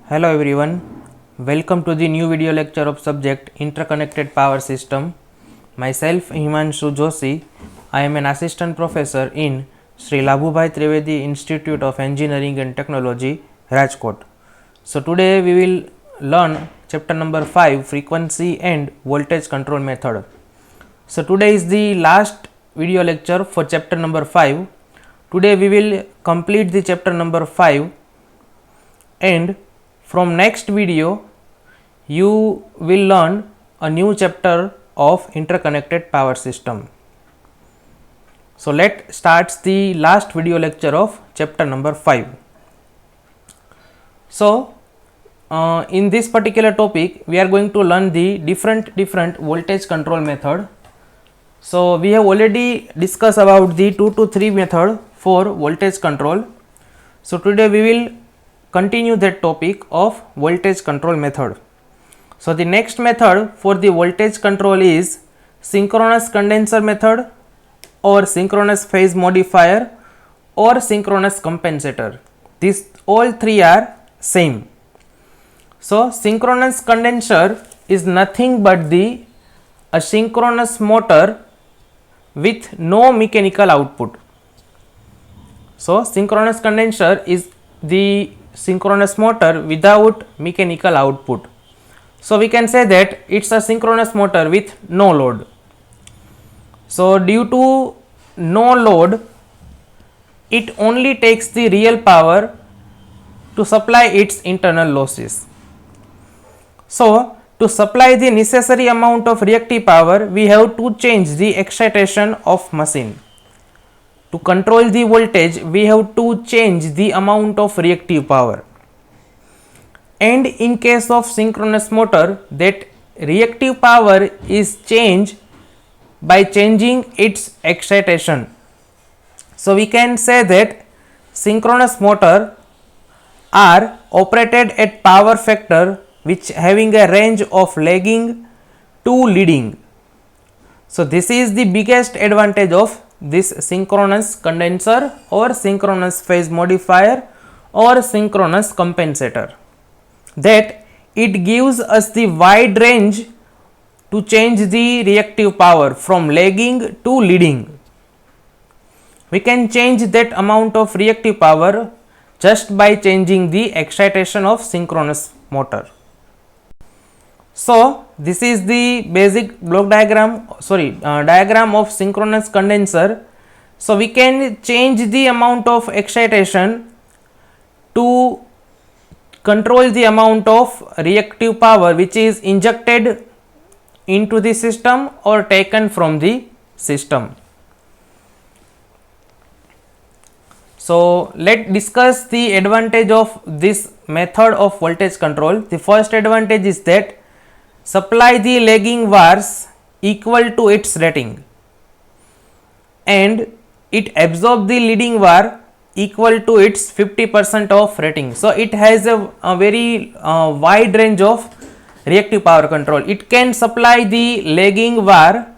Hello everyone, welcome to the new video lecture of subject Interconnected Power System. Myself Himanshu Joshi, I am an assistant professor in Sri Labhubhai Trivedi Institute of Engineering and Technology, Rajkot. So today we will learn chapter number 5, Frequency and Voltage Control Method. So today is the last video lecture for chapter number 5. Today we will complete the chapter number 5, and from next video you will learn a new chapter of interconnected power system. So let's start the last video lecture of chapter number 5. So in this particular topic we are going to learn the different voltage control method. So we have already discussed about the 2 to 3 method for voltage control. So today we will continue that topic of voltage control method. So the next method for the voltage control is synchronous condenser method or synchronous phase modifier or synchronous compensator. These all three are same. So synchronous condenser is nothing but a synchronous motor with no mechanical output. So synchronous condenser is the synchronous motor without mechanical output. So we can say that it's a synchronous motor with no load. So due to no load, it only takes the real power to supply its internal losses. So to supply the necessary amount of reactive power, we have to change the excitation of machine. To control the voltage, we have to change the amount of reactive power. And in case of synchronous motor, that reactive power is changed by changing its excitation. So we can say that synchronous motor are operated at power factor which having a range of lagging to leading. So this is the biggest advantage of this synchronous condenser or synchronous phase modifier or synchronous compensator, that it gives us the wide range to change the reactive power from lagging to leading. We can change that amount of reactive power just by changing the excitation of synchronous motor. So this is the basic block diagram, diagram of synchronous condenser. So we can change the amount of excitation to control the amount of reactive power which is injected into the system or taken from the system. So let's discuss the advantage of this method of voltage control. The first advantage is that supply the lagging wires equal to its rating and it absorb the leading wire equal to its 50% of rating. So it has a very wide range of reactive power control. It can supply the lagging wire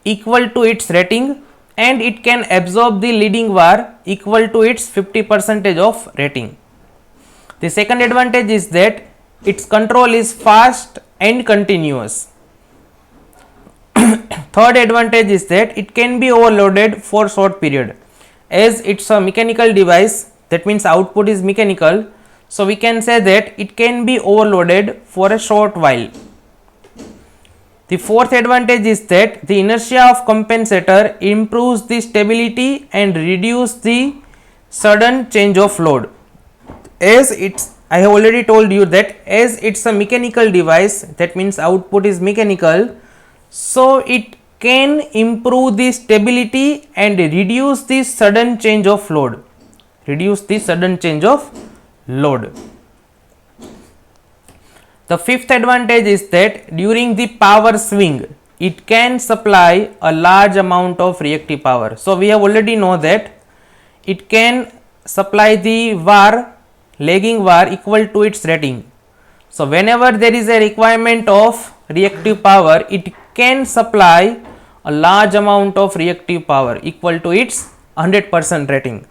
equal to its rating and it can absorb the leading wire equal to its 50% of rating. The second advantage is that its control is fast and continuous. Third advantage is that it can be overloaded for short period. As it's a mechanical device, that means output is mechanical, so we can say that it can be overloaded for a short while. The fourth advantage is that the inertia of compensator improves the stability and reduce the sudden change of load. As I have already told you that as it's a mechanical device, that means output is mechanical, so it can improve the stability and reduce the sudden change of load. The fifth advantage is that during the power swing, it can supply a large amount of reactive power. So we have already know that it can supply the lagging wire equal to its rating. So whenever there is a requirement of reactive power, it can supply a large amount of reactive power equal to its 100% rating.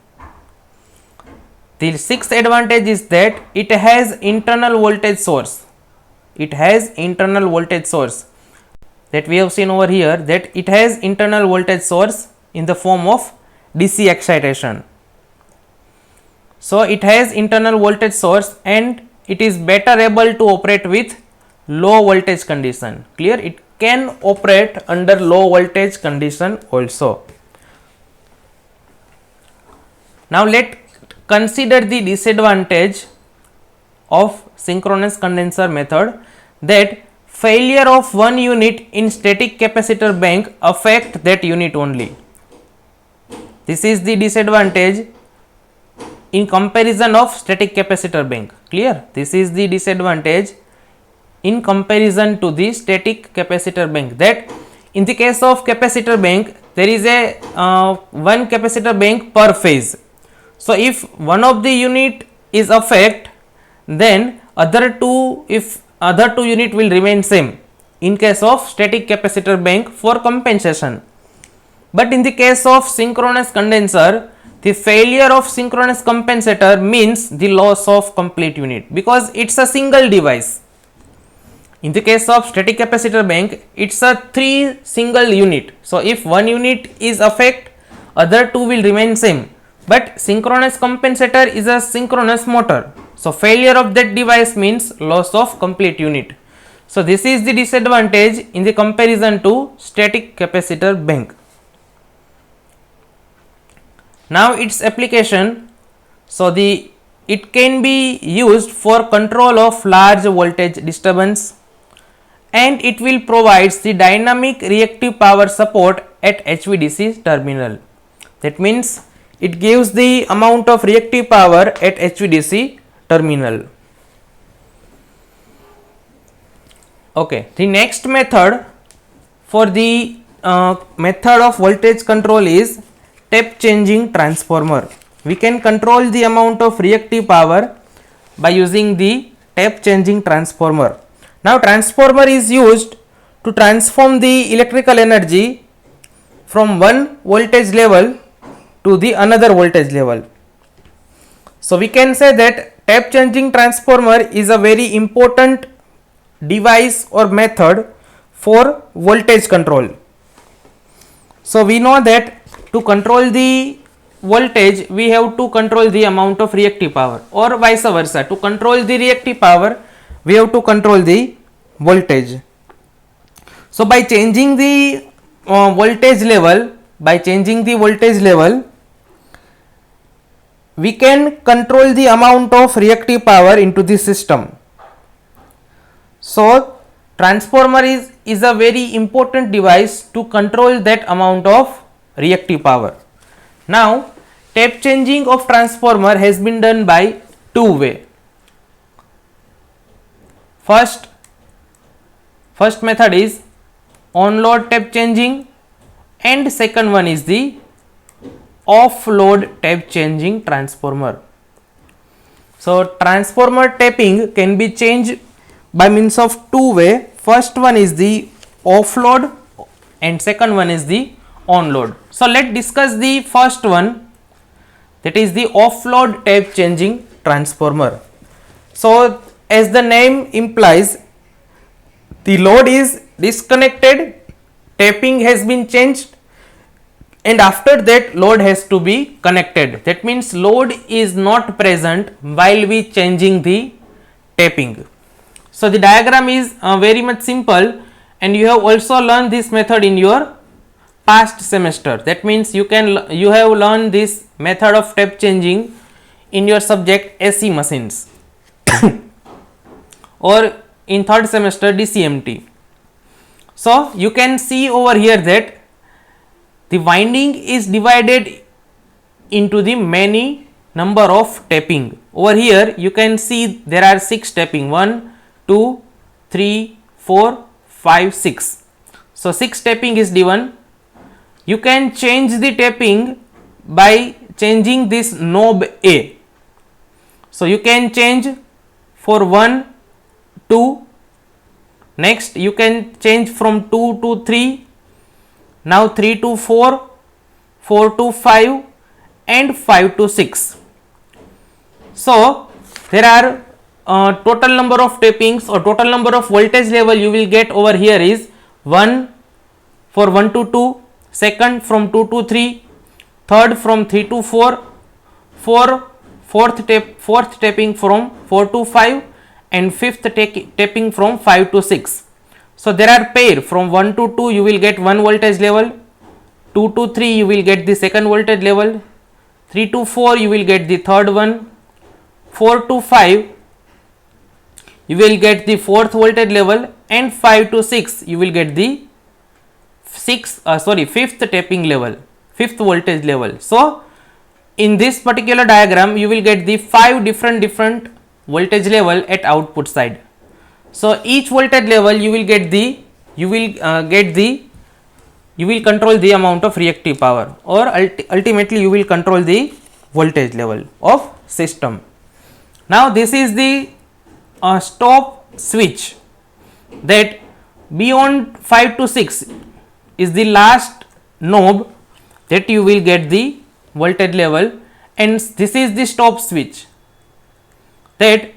The sixth advantage is that it has internal voltage source. It has internal voltage source that we have seen over here, that it has internal voltage source in the form of DC excitation. So it has internal voltage source and it is better able to operate with low voltage condition. Clear? It can operate under low voltage condition also. Now let consider the disadvantage of synchronous condenser method, that failure of one unit in static capacitor bank affect that unit only. This is the disadvantage in comparison of static capacitor bank. Clear? This is the disadvantage in comparison to the static capacitor bank, that in the case of capacitor bank there is a one capacitor bank per phase. So if one of the unit is affected, then other two unit will remain same in case of static capacitor bank for compensation. But in the case of synchronous condenser, the failure of synchronous compensator means the loss of complete unit, because it's a single device. In the case of static capacitor bank, it's a 3 single unit. So if one unit is affected, other two will remain same. But synchronous compensator is a synchronous motor. So failure of that device means loss of complete unit. So this is the disadvantage in the comparison to static capacitor bank. Now its application, so it can be used for control of large voltage disturbance, and it will provide the dynamic reactive power support at HVDC terminal. That means it gives the amount of reactive power at HVDC terminal. Okay, the next method for the method of voltage control is step changing transformer. We can control the amount of reactive power by using the step changing transformer. Now transformer is used to transform the electrical energy from one voltage level to the another voltage level. So we can say that step changing transformer is a very important device or method for voltage control. So we know that to control the voltage we have to control the amount of reactive power, or vice versa. To control the reactive power we have to control the voltage. So by changing the voltage level, we can control the amount of reactive power into the system. So transformer is a very important device to control that amount of reactive power. Now step changing of transformer has been done by two way. First method is on load step changing, and second one is the off load step changing transformer. So transformer tapping can be changed by means of two way. First one is the off load and second one is the on load. So let's discuss the first one, that is the off load step changing transformer. So as the name implies, the load is disconnected, tapping has been changed, and after that load has to be connected. That means load is not present while we changing the tapping. So the diagram is very much simple, and you have also learned this method in your past semester. That means you have learned this method of step changing in your subject AC machines or in third semester DCMT. So you can see over here that the winding is divided into the many number of tapping. Over here you can see there are 6 tapping, 1, 2, 3, 4, 5, 6. So 6 tapping is given. You can change the tapping by changing this knob A. So you can change for 1, 2, next you can change from 2 to 3, now 3 to 4, 4 to 5 and 5 to 6. So there are total number of tappings or total number of voltage level you will get over here is 1 for 1 to 2, second from 2 to 3, third from 3 to 4, fourth tapping from 4 to 5, and fifth tapping from 5 to 6. So there are pair from 1 to 2 you will get one voltage level, 2 to 3 you will get the second voltage level, 3 to 4 you will get the third one, 4 to 5 you will get the fourth voltage level, and 5 to 6 you will get the fifth tapping level, fifth voltage level. So in this particular diagram you will get the 5 different voltage level at output side. So each voltage level you will control the amount of reactive power, or ultimately you will control the voltage level of system. Now this is the stop switch, that beyond 5 to 6 is the last knob that you will get the voltage level, and this is the stop switch, that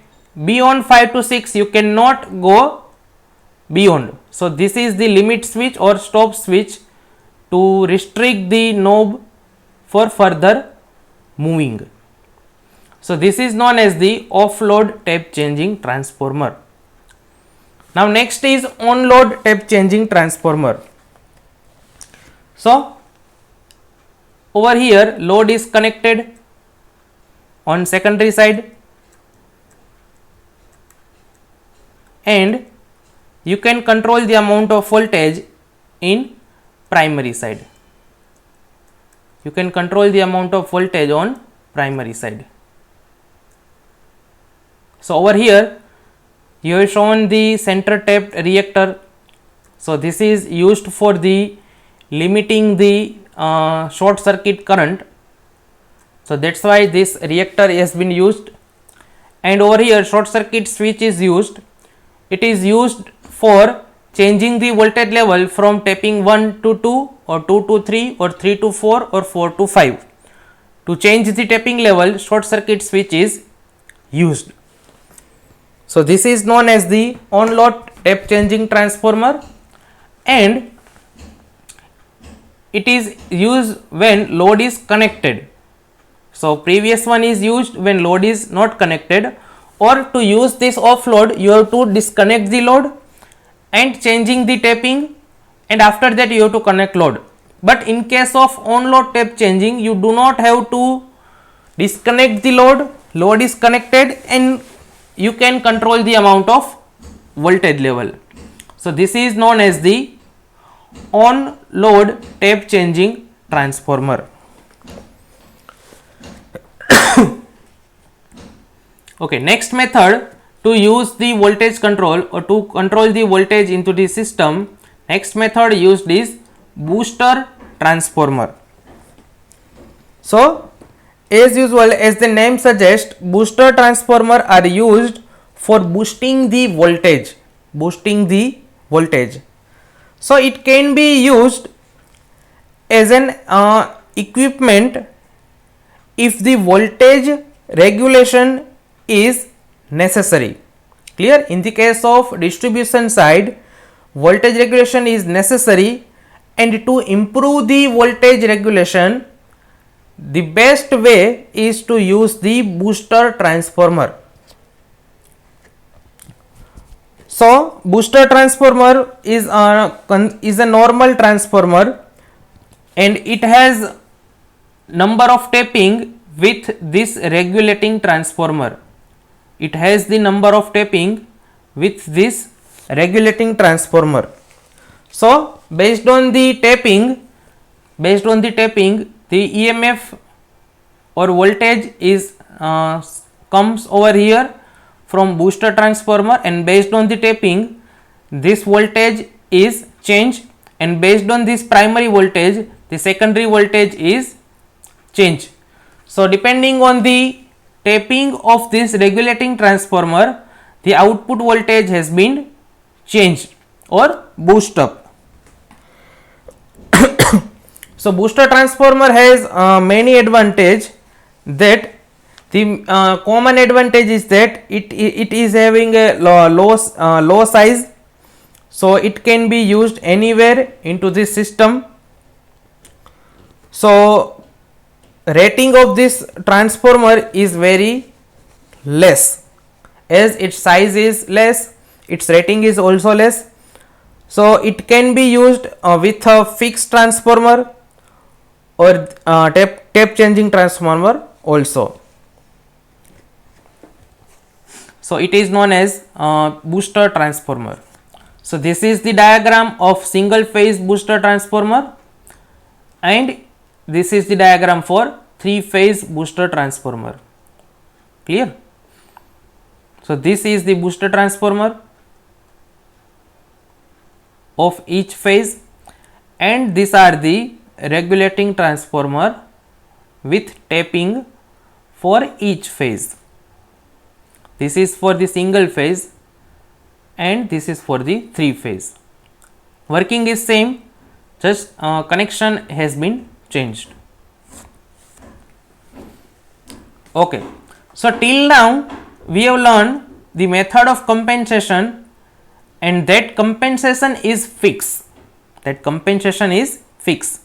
beyond 5 to 6 you cannot go beyond. So this is the limit switch or stop switch to restrict the knob for further moving. So this is known as the off-load tap changing transformer. Now next is on-load tap changing transformer. So over here load is connected on secondary side, and you can control the amount of voltage in primary side. You can control the amount of voltage on primary side. So over here you have shown the center tapped reactor. So this is used for the limiting the short circuit current. So that's why this reactor has been used. And over here short circuit switch is used. It is used for changing the voltage level from tapping 1 to 2 or 2 to 3 or 3 to 4 or 4 to 5. To change the tapping level, short circuit switch is used. So this is known as the on-load tap changing transformer, and it is used when load is connected. So previous one is used when load is not connected, or to use this offload you have to disconnect the load and changing the tapping, and after that you have to connect load. But in case of on-load tap changing you do not have to disconnect the load is connected, and you can control the amount of voltage level. So this is known as the on-load tap changing transformer. Okay, next method to use the voltage control or to control the voltage into the system, next method used is booster transformer. So as usual, as the name suggests, booster transformer are used for boosting the voltage. So it can be used as an equipment if the voltage regulation is necessary. Clear? In the case of distribution side, voltage regulation is necessary, and to improve the voltage regulation, the best way is to use the booster transformer. So booster transformer is a normal transformer, and it has number of tapping with this regulating transformer. It has the number of tapping with this regulating transformer. So based on the tapping, the EMF or voltage is comes over here from booster transformer, and based on the tapping this voltage is changed, and based on this primary voltage the secondary voltage is changed. So depending on the tapping of this regulating transformer, the output voltage has been changed or boost up. So booster transformer has many advantage, that The common advantage is that it is having a low size, so it can be used anywhere into this system. So rating of this transformer is very less, as its size is less, its rating is also less. So it can be used with a fixed transformer or tape changing transformer also. So it is known as booster transformer. So this is the diagram of single phase booster transformer, and this is the diagram for 3-phase booster transformer. Clear? So this is the booster transformer of each phase, and these are the regulating transformer with tapping for each phase. This is for the single phase and this is for the 3-phase. Working is same, just connection has been changed. Okay. So till now we have learned the method of compensation, and that compensation is fixed. That compensation is fixed.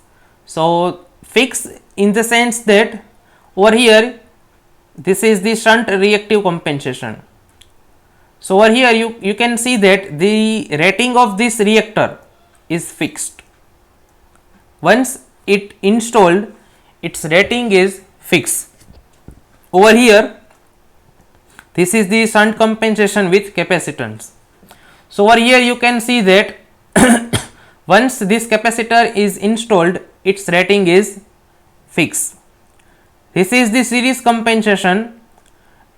So fixed in the sense that over here this is the shunt reactive compensation. So over here you can see that the rating of this reactor is fixed. Once it installed, its rating is fixed. Over here this is the shunt compensation with capacitance. So over here you can see that once this capacitor is installed, its rating is fixed. This is the series compensation,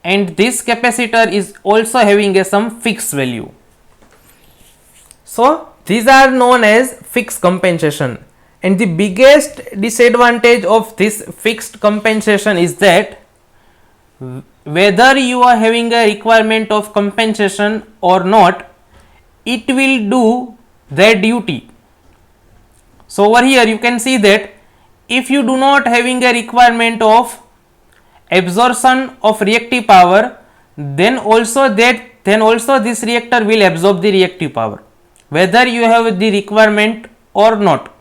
and this capacitor is also having some fixed value. So these are known as fixed compensation, and the biggest disadvantage of this fixed compensation is that whether you are having a requirement of compensation or not, it will do their duty. So over here you can see that if you do not having a requirement of absorption of reactive power, then also this reactor will absorb the reactive power, whether you have the requirement or not.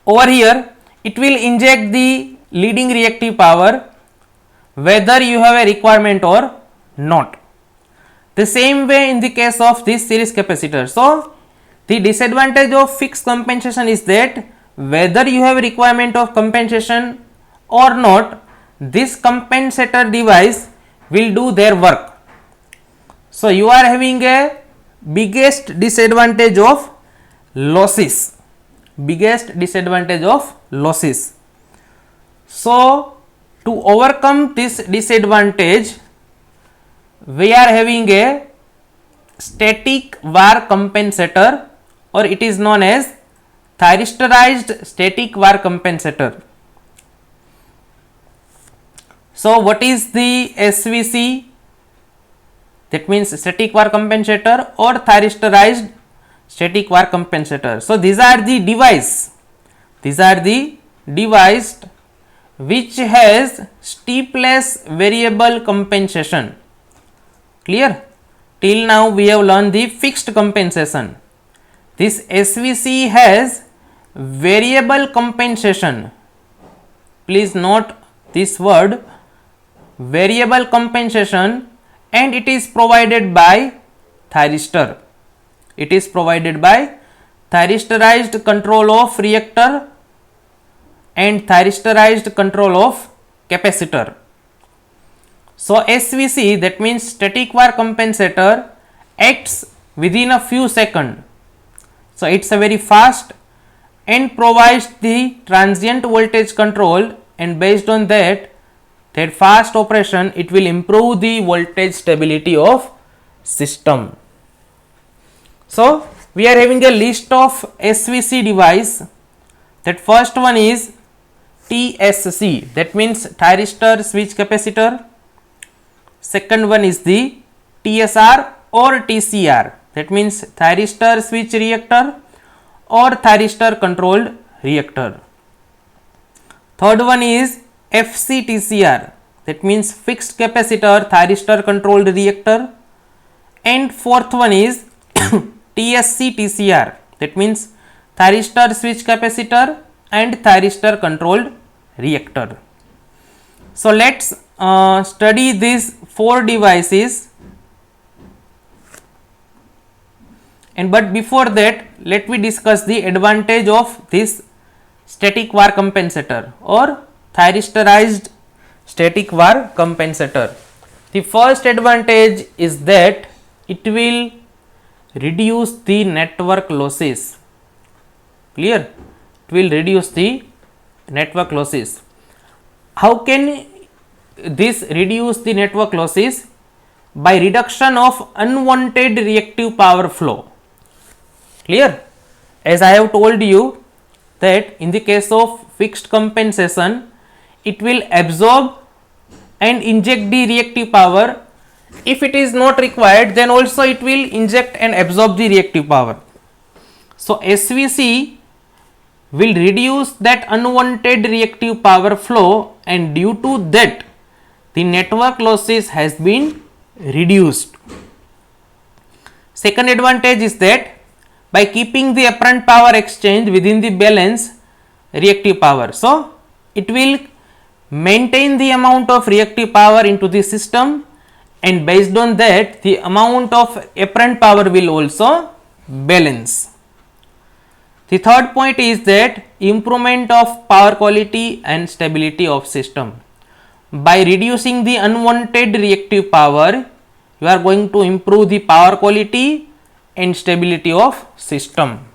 Over here it will inject the leading reactive power whether you have a requirement or not. The same way in the case of this series capacitor. So the disadvantage of fixed compensation is that whether you have a requirement of compensation or not, this compensator device will do their work. So you are having a biggest disadvantage of losses. So to overcome this disadvantage, we are having a static var compensator, or it is known as thyristerized static var compensator. So what is the SVC? That means static var compensator or thyristerized static var compensator. So these are the device which has stepless variable compensation. Clear? Till now we have learned the fixed compensation. This SVC has variable compensation. Please note this word, variable compensation, and it is provided by thyristor. It is provided by thyristerized control of reactor and thyristerized control of capacitor. So SVC, that means static var compensator, acts within a few seconds. So it's a very fast and provides the transient voltage control, and based on that fast operation, it will improve the voltage stability of system. So we are having a list of SVC device. That first one is TSC, that means thyristor switch capacitor. Second one is the TSR or TCR, that means thyristor switch reactor or thyristor controlled reactor. Third one is FCTCR, that means fixed capacitor thyristor controlled reactor, and fourth one is TSC TCR, that means thyristor switch capacitor and thyristor controlled reactor. So let's study these four devices, and but before that let me discuss the advantage of this static VAR compensator or thyristorized static VAR compensator. The first advantage is that it will reduce the network losses. Clear? It will reduce the network losses. How can this reduce the network losses? By reduction of unwanted reactive power flow. Clear? As I have told you that in the case of fixed compensation, it will absorb and inject the reactive power. If it is not required, then also it will inject and absorb the reactive power. So SVC will reduce that unwanted reactive power flow, and due to that the network losses has been reduced. Second advantage is that by keeping the apparent power exchange within the balance reactive power, so it will maintain the amount of reactive power into the system, and based on that the amount of apparent power will also balance. The third point is that improvement of power quality and stability of system. By reducing the unwanted reactive power, you are going to improve the power quality and stability of system.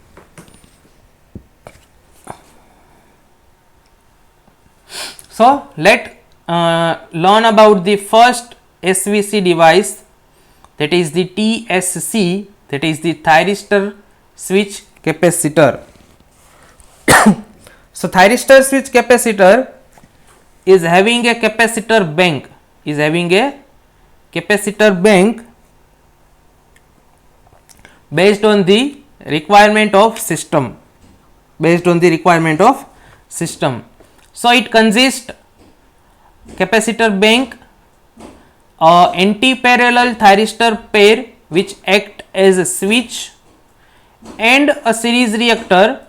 So let learn about the first SVC device, that is the TSC, that is the thyristor switch capacitor. So thyristor switch capacitor is having a capacitor bank, based on the requirement of system, So it consists capacitor bank, anti-parallel thyristor pair which act as a switch, and a series reactor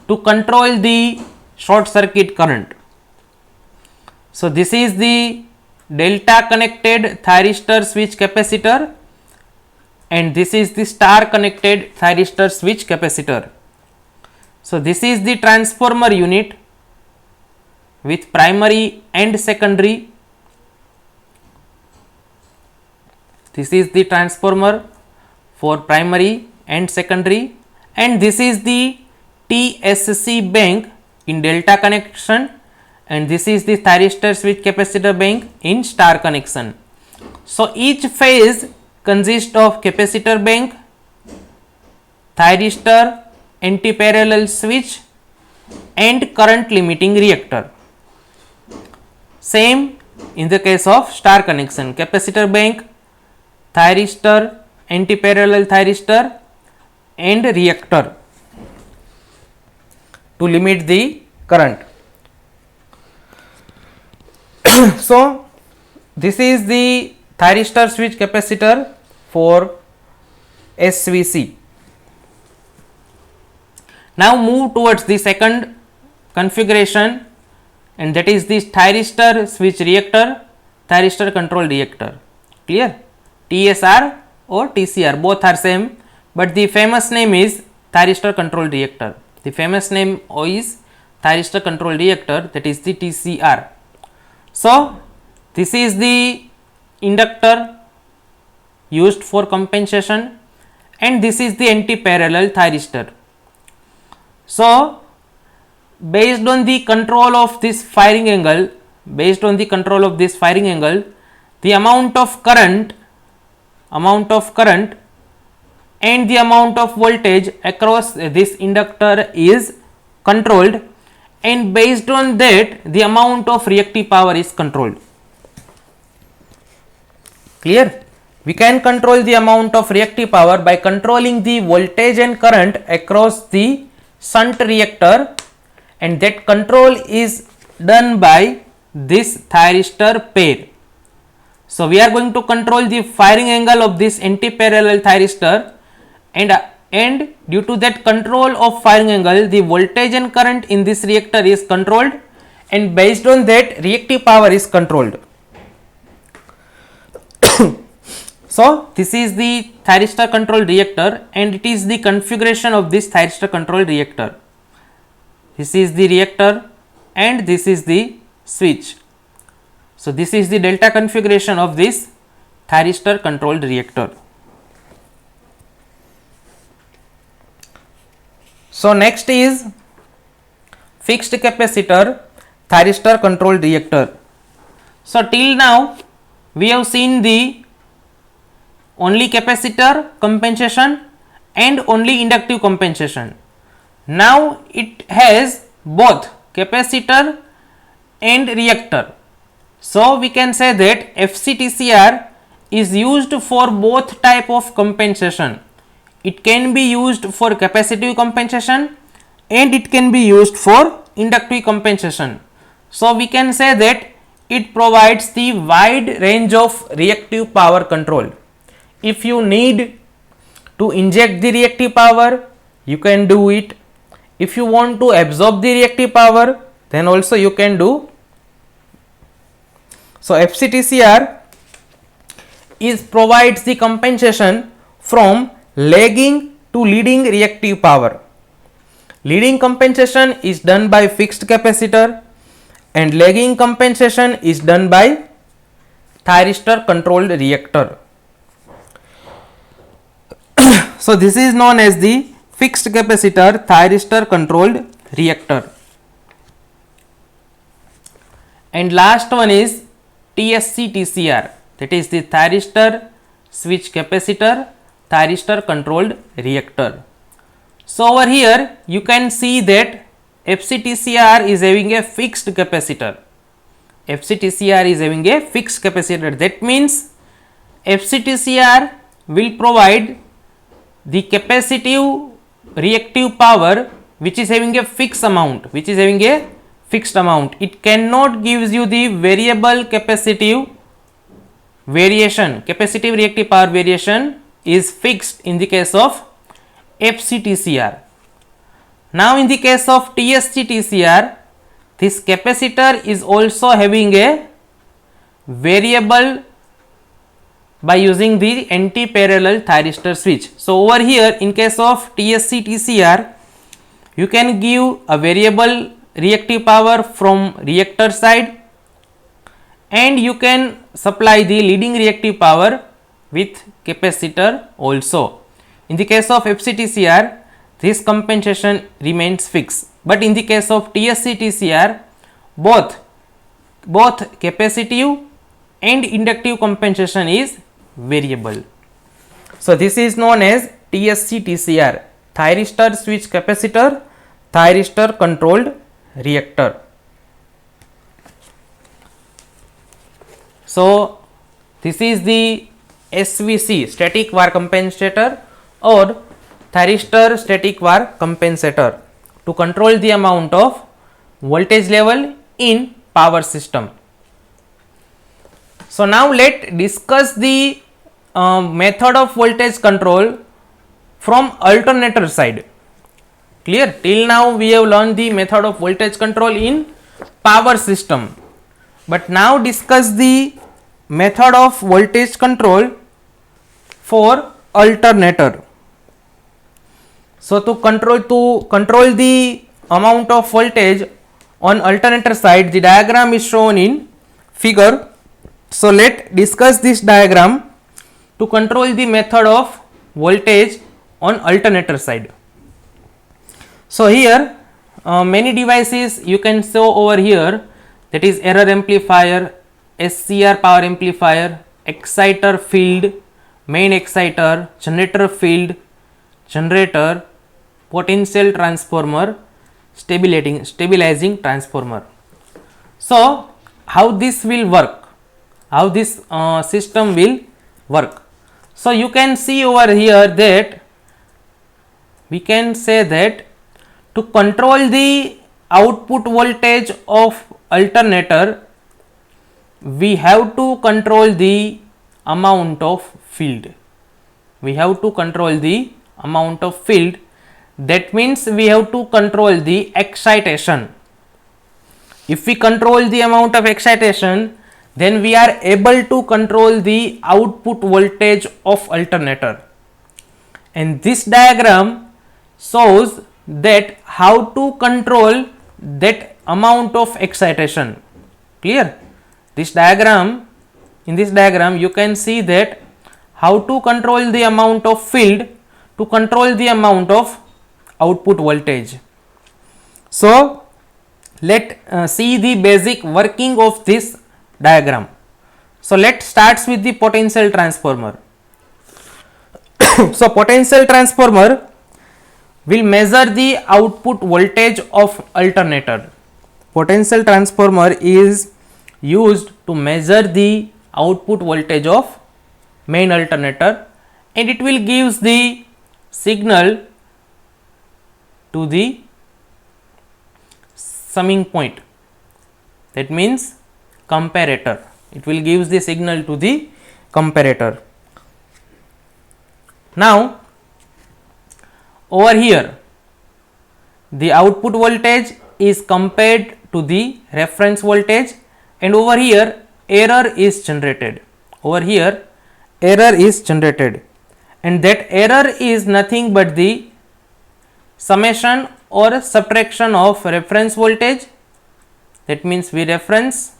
to control the short circuit current. So this is the delta connected thyristor switch capacitor, and this is the star connected thyristor switch capacitor. So this is the transformer unit with primary and secondary. This is the transformer for primary and secondary, and this is the TSC bank in delta connection, and this is the thyristor switch capacitor bank in star connection. So each phase consists of capacitor bank, thyristor, anti-parallel switch, and current limiting reactor. Same in the case of star connection, capacitor bank, thyristor, anti-parallel thyristor, and reactor to limit the current. So this is the thyristor switch capacitor for SVC. Now move towards the second configuration, and that is this thyristor switch reactor, thyristor control reactor. Clear? TSR or TCR, both are same, but the famous name is thyristor control reactor. The famous name is thyristor control reactor, that is the TCR. So this is the inductor used for compensation, and this is the anti-parallel thyristor. So based on the control of this firing angle, the amount of current and the amount of voltage across this inductor is controlled, and based on that the amount of reactive power is controlled. Clear? We can control the amount of reactive power by controlling the voltage and current across the shunt reactor, and that control is done by this thyristor pair. So we are going to control the firing angle of this anti-parallel thyristor, and due to that control of firing angle, the voltage and current in this reactor is controlled, and based on that reactive power is controlled. So this is the thyristor controlled reactor, and it is the configuration of this thyristor controlled reactor. This is the reactor and this is the switch. So this is the delta configuration of this thyristor controlled reactor. So next is fixed capacitor thyristor controlled reactor. So till now we have seen the only capacitor compensation and only inductive compensation. Now it has both capacitor and reactor. So we can say that FCTCR is used for both type of compensation. It can be used for capacitive compensation and it can be used for inductive compensation. So we can say that it provides the wide range of reactive power control. If you need to inject the reactive power, you can do it. If you want to absorb the reactive power, then also you can do. So FCTCR provides the compensation from lagging to leading reactive power. Leading compensation is done by fixed capacitor and lagging compensation is done by thyristor controlled reactor. So this is known as the fixed capacitor thyristor controlled reactor. And last one is TSC TCR, that is the thyristor switch capacitor thyristor controlled reactor. So over here you can see that FCTCR is having a fixed capacitor. FCTCR is having a fixed capacitor. That means FCTCR will provide the capacitive reactive power which is having a fixed amount, It cannot gives you the variable capacitive variation. Capacitive reactive power variation is fixed in the case of FCTCR. Now in the case of TSC TCR, this capacitor is also having a variable by using the anti-parallel thyristor switch. So over here in case of TSC TCR, you can give a variable reactive power from reactor side and you can supply the leading reactive power with capacitor also. In the case of FCTCR, this compensation remains fixed, but in the case of TSC TCR, both capacitive and inductive compensation is variable. So this is known as TSC TCR, thyristor switch capacitor thyristor controlled reactor. So this is the SVC, static var compensator or thyristor static var compensator to control the amount of voltage level in power system. So now let discuss the method of voltage control from alternator side. Clear? Till now we have learned the method of voltage control in power system, but now discuss the method of voltage control for alternator. So to control the amount of voltage on alternator side, the diagram is shown in figure. So let discuss this diagram to control the method of voltage on alternator side. So here many devices you can show over here, that is error amplifier, SCR power amplifier, exciter field, main exciter, generator field, generator, potential transformer, stabilizing transformer. So how this will work, how this system will work. So you can see over here that we can say that to control the output voltage of alternator, we have to control the amount of field. We have to control the amount of field. That means we have to control the excitation. If we control the amount of excitation, then we are able to control the output voltage of alternator. And this diagram shows that how to control that amount of excitation. Clear? This diagram, in this diagram you can see that how to control the amount of field to control the amount of output voltage. So let see the basic working of this diagram. So let starts with the potential transformer. So potential transformer will measure the output voltage of alternator. Potential transformer is used to measure the output voltage of main alternator, and it will gives the signal to the summing point, that means comparator. It will gives the signal to the comparator. Now over here the output voltage is compared to the reference voltage, and over here error is generated. Over here error is generated, and that error is nothing but the summation or subtraction of reference voltage, that means V reference,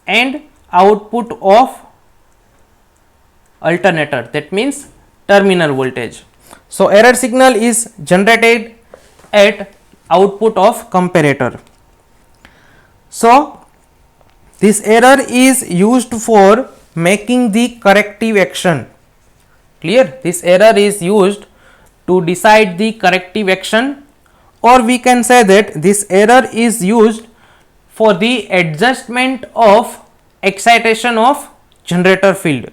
and output of alternator, that means terminal voltage. So error signal is generated at output of comparator. So this error is used for making the corrective action. Clear? This error is used to decide the corrective action, or we can say that this error is used for the adjustment of excitation of generator field.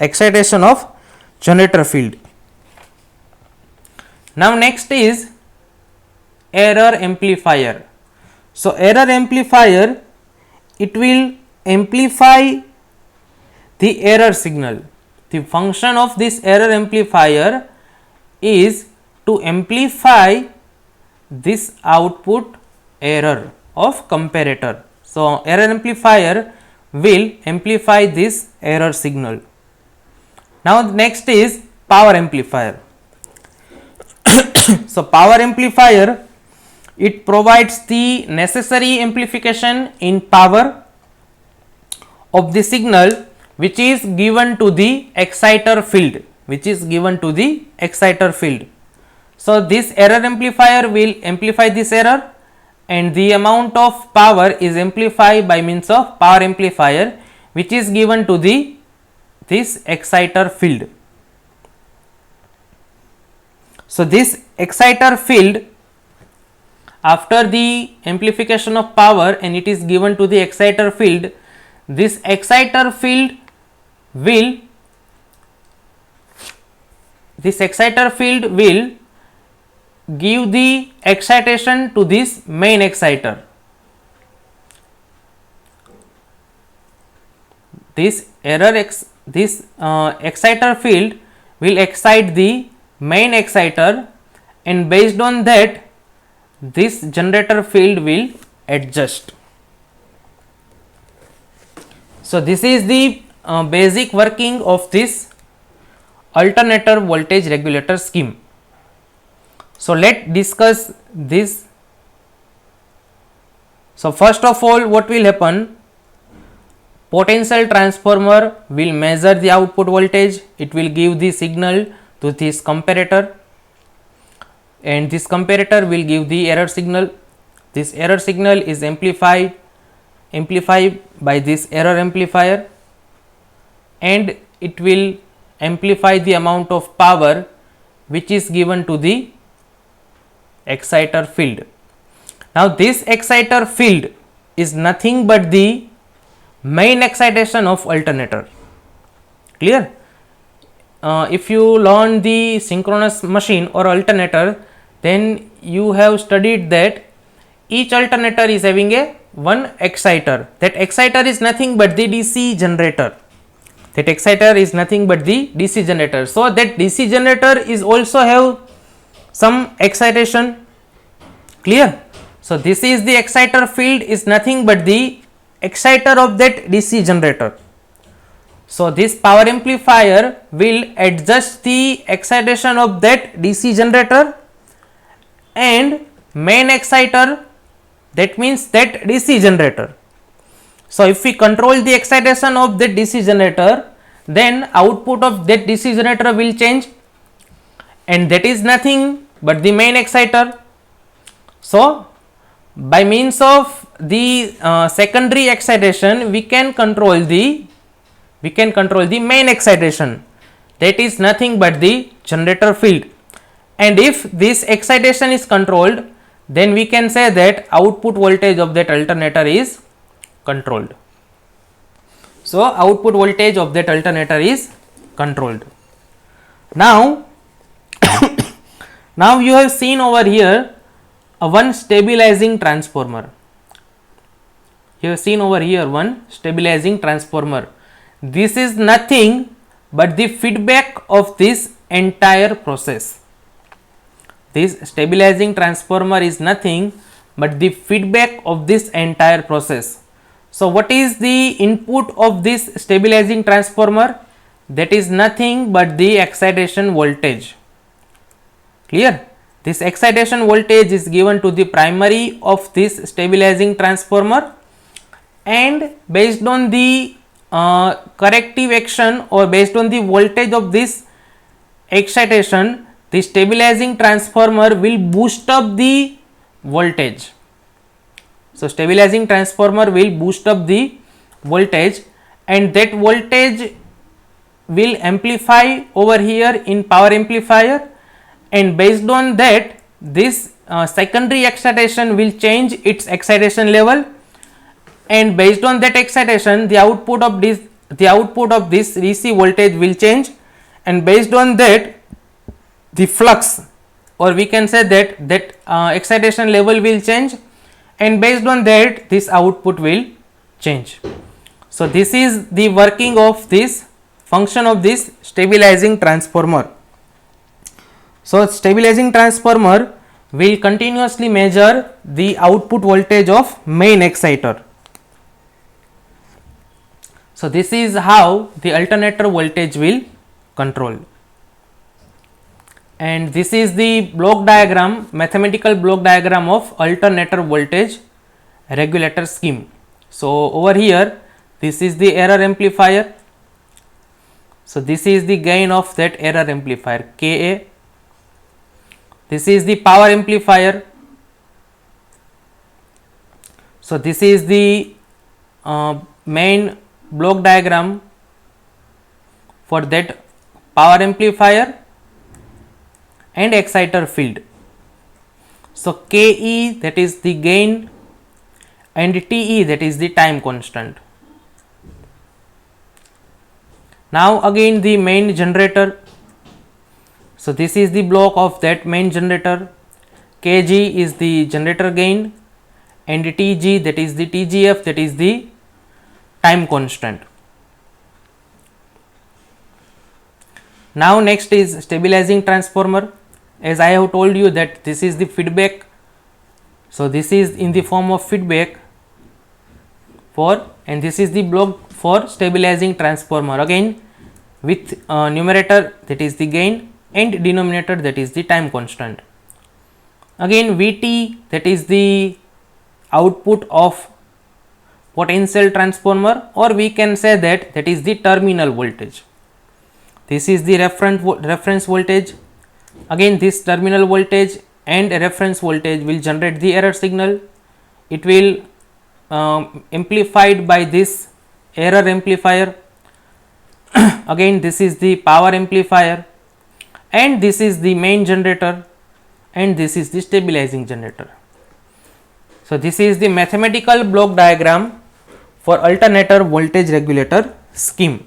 Excitation of generator field. Now next is error amplifier. So error amplifier, it will amplify the error signal. The function of this error amplifier is to amplify this output error of comparator. So error amplifier will amplify this error signal. Now next is power amplifier. So power amplifier, it provides the necessary amplification in power of the signal which is given to the exciter field, which is given to the exciter field. So this error amplifier will amplify this error, and the amount of power is amplified by means of power amplifier, which is given to the this exciter field. So this exciter field, after the amplification of power and it is given to the exciter field, this exciter field will give the excitation to this main exciter. This exciter field will excite the main exciter, and based on that this generator field will adjust. So this is the basic working of this alternator voltage regulator scheme. So let discuss this. So first of all, what will happen? Potential transformer will measure the output voltage. It will give the signal to this comparator, and this comparator will give the error signal. This error signal is amplified by this error amplifier, and it will amplify the amount of power which is given to the exciter field. Now this exciter field is nothing but the main excitation of alternator. Clear? If you learn the synchronous machine or alternator, then you have studied that each alternator is having a one exciter. That exciter is nothing but the DC generator. That exciter is nothing but the DC generator. So that DC generator is also have some excitation. Clear? So this is the exciter field is nothing but the exciter of that DC generator. So this power amplifier will adjust the excitation of that DC generator and main exciter, that means that DC generator. So if we control the excitation of that DC generator, then output of that DC generator will change, and that is nothing but the main exciter. So by means of the secondary excitation, we can control the main excitation, that is nothing but the generator field. And if this excitation is controlled, then we can say that output voltage of that alternator is controlled. So output voltage of that alternator is controlled. Now now you have seen over here one stabilizing transformer. You have seen over here one stabilizing transformer. This is nothing but the feedback of this entire process. This stabilizing transformer is nothing but the feedback of this entire process. So what is the input of this stabilizing transformer? That is nothing but the excitation voltage. Clear? This excitation voltage is given to the primary of this stabilizing transformer, and based on the corrective action or based on the voltage of this excitation, the stabilizing transformer will boost up the voltage. So stabilizing transformer will boost up the voltage, and that voltage will amplify over here in power amplifier, and based on that this secondary excitation will change its excitation level, and based on that excitation the output of this DC voltage will change, and based on that the flux, or we can say that excitation level will change, and based on that this output will change. So this is the working of this function of this stabilizing transformer. So stabilizing transformer will continuously measure the output voltage of main exciter. So this is how the alternator voltage will control. And this is the block diagram, mathematical block diagram of alternator voltage regulator scheme. So over here this is the error amplifier. So this is the gain of that error amplifier Ka. This is the power amplifier. So this is the main block diagram for that power amplifier and exciter field. So Ke, that is the gain, and Te, that is the time constant. Now again the main generator. So this is the block of that main generator. Kg is the generator gain, and Tg, that is the Tgf, that is the time constant. Now next is stabilizing transformer. As I have told you that this is the feedback. So this is in the form of feedback for, and this is the block for stabilizing transformer, again with numerator, that is the gain, and denominator, that is the time constant. Again Vt, that is the output of potential transformer, or we can say that is the terminal voltage. This is the reference voltage. Again this terminal voltage and reference voltage will generate the error signal. It will amplified by this error amplifier. Again this is the power amplifier, and this is the main generator, and this is the stabilizing generator. So this is the mathematical block diagram for alternator voltage regulator scheme.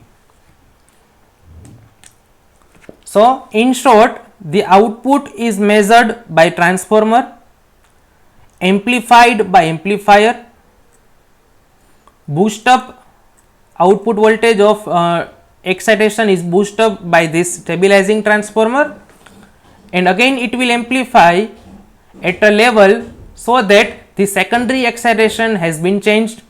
So in short, the output is measured by transformer, amplified by amplifier, boost up output voltage of excitation is boosted up by this stabilizing transformer, and again it will amplify at a level so that the secondary excitation has been changed.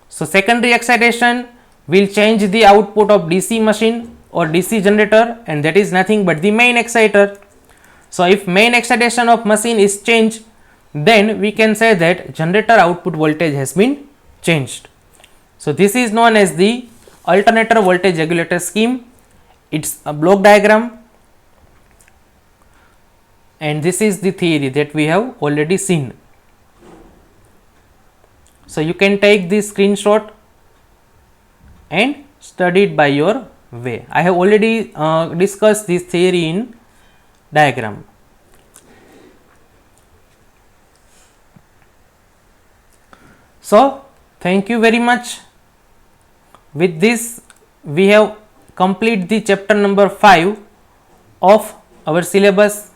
So, secondary excitation will change the output of DC machine or DC generator, and that is nothing but the main exciter. So, if main excitation of machine is changed, then we can say that generator output voltage has been changed. So, this is known as the alternator voltage regulator scheme. It is a block diagram, and this is the theory that we have already seen. So, you can take this screenshot and study it by your way. I have already discussed this theory in diagram. So, thank you very much. With this, we have completed the chapter number 5 of our syllabus.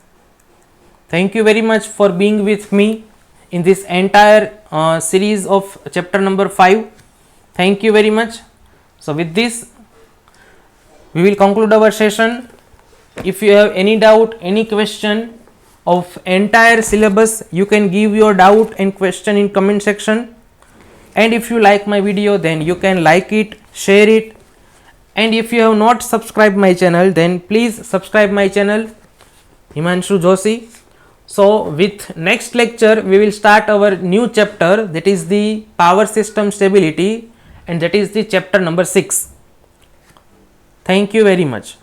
Thank you very much for being with me in this entire series of chapter number 5. Thank you very much. So, with this, we will conclude our session. If you have any doubt, any question of entire syllabus, you can give your doubt and question in comment section. And if you like my video, then you can like it, share it, and if you have not subscribed my channel, then please subscribe my channel, Himanshu Joshi. So, with next lecture, we will start our new chapter, that is the power system stability, and that is the chapter number 6. Thank you very much.